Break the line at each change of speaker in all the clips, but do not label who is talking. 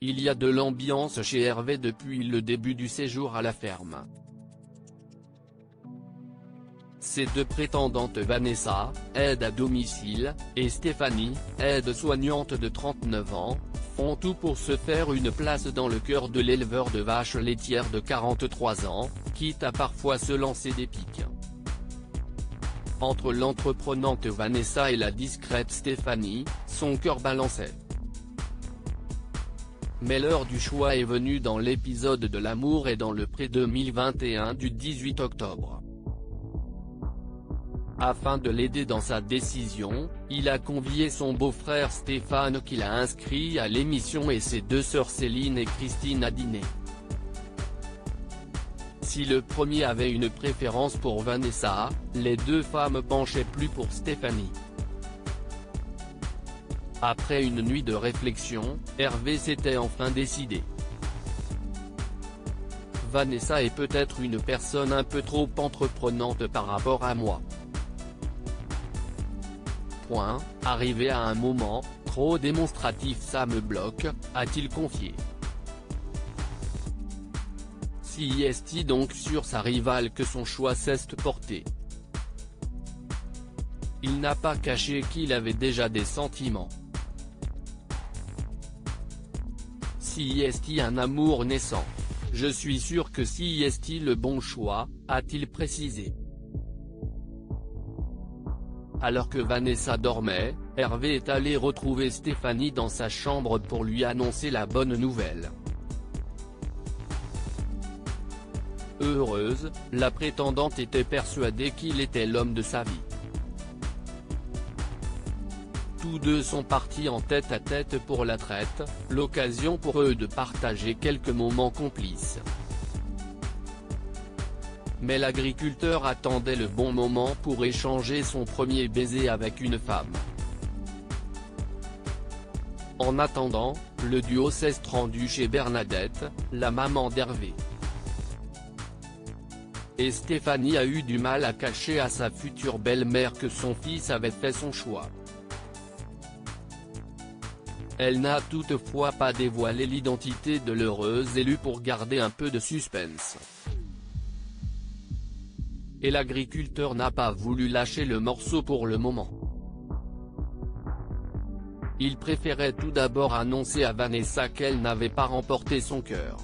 il y a de l'ambiance chez Hervé depuis le début du séjour à la ferme. Ses deux prétendantes Vanessa, aide à domicile, et Stéphanie, aide-soignante de 39 ans, font tout pour se faire une place dans le cœur de l'éleveur de vaches laitières de 43 ans, quitte à parfois se lancer des piques. Entre l'entreprenante Vanessa et la discrète Stéphanie, son cœur balançait. Mais l'heure du choix est venue dans l'épisode de l'amour et dans le pré 2021 du 18 octobre. Afin de l'aider dans sa décision, il a convié son beau-frère Stéphane qu'il a inscrit à l'émission et ses deux sœurs Céline et Christine à dîner. Si le premier avait une préférence pour Vanessa, les deux femmes penchaient plus pour Stéphanie. Après une nuit de réflexion, Hervé s'était enfin décidé. Vanessa est peut-être une personne un peu trop entreprenante par rapport à moi. Arrivé à un moment, trop démonstratif, ça me bloque, a-t-il confié. Si est donc sur sa rivale que son choix s'est porté. Il n'a pas caché qu'il avait déjà des sentiments. Si est un amour naissant. Je suis sûr que si est le bon choix, a-t-il précisé. Alors que Vanessa dormait, Hervé est allé retrouver Stéphanie dans sa chambre pour lui annoncer la bonne nouvelle. Heureuse, la prétendante était persuadée qu'il était l'homme de sa vie. Tous deux sont partis en tête-à-tête pour la traite, l'occasion pour eux de partager quelques moments complices. Mais l'agriculteur attendait le bon moment pour échanger son premier baiser avec une femme. En attendant, le duo s'est rendu chez Bernadette, la maman d'Hervé. Et Stéphanie a eu du mal à cacher à sa future belle-mère que son fils avait fait son choix. Elle n'a toutefois pas dévoilé l'identité de l'heureuse élue pour garder un peu de suspense. Et l'agriculteur n'a pas voulu lâcher le morceau pour le moment. Il préférait tout d'abord annoncer à Vanessa qu'elle n'avait pas remporté son cœur.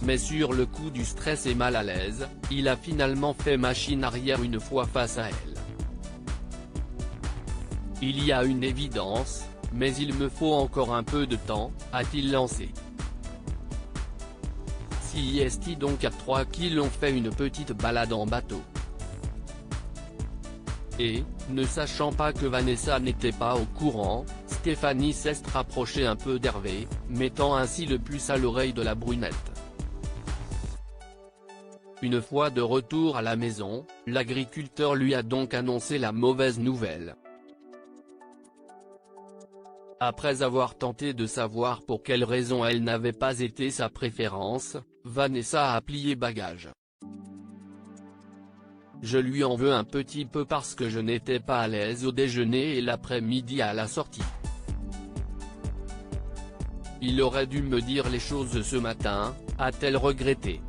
Mais sur le coup du stress et mal à l'aise, il a finalement fait machine arrière une fois face à elle. Il y a une évidence, mais il me faut encore un peu de temps, a-t-il lancé. Si est donc à trois qu'ils ont fait une petite balade en bateau. Et, ne sachant pas que Vanessa n'était pas au courant, Stéphanie s'est rapprochée un peu d'Hervé, mettant ainsi le puce à l'oreille de la brunette. Une fois de retour à la maison, l'agriculteur lui a donc annoncé la mauvaise nouvelle. Après avoir tenté de savoir pour quelle raison elle n'avait pas été sa préférence, Vanessa a plié bagage. Je lui en veux un petit peu parce que je n'étais pas à l'aise au déjeuner et l'après-midi à la sortie. Il aurait dû me dire les choses ce matin, a-t-elle regretté.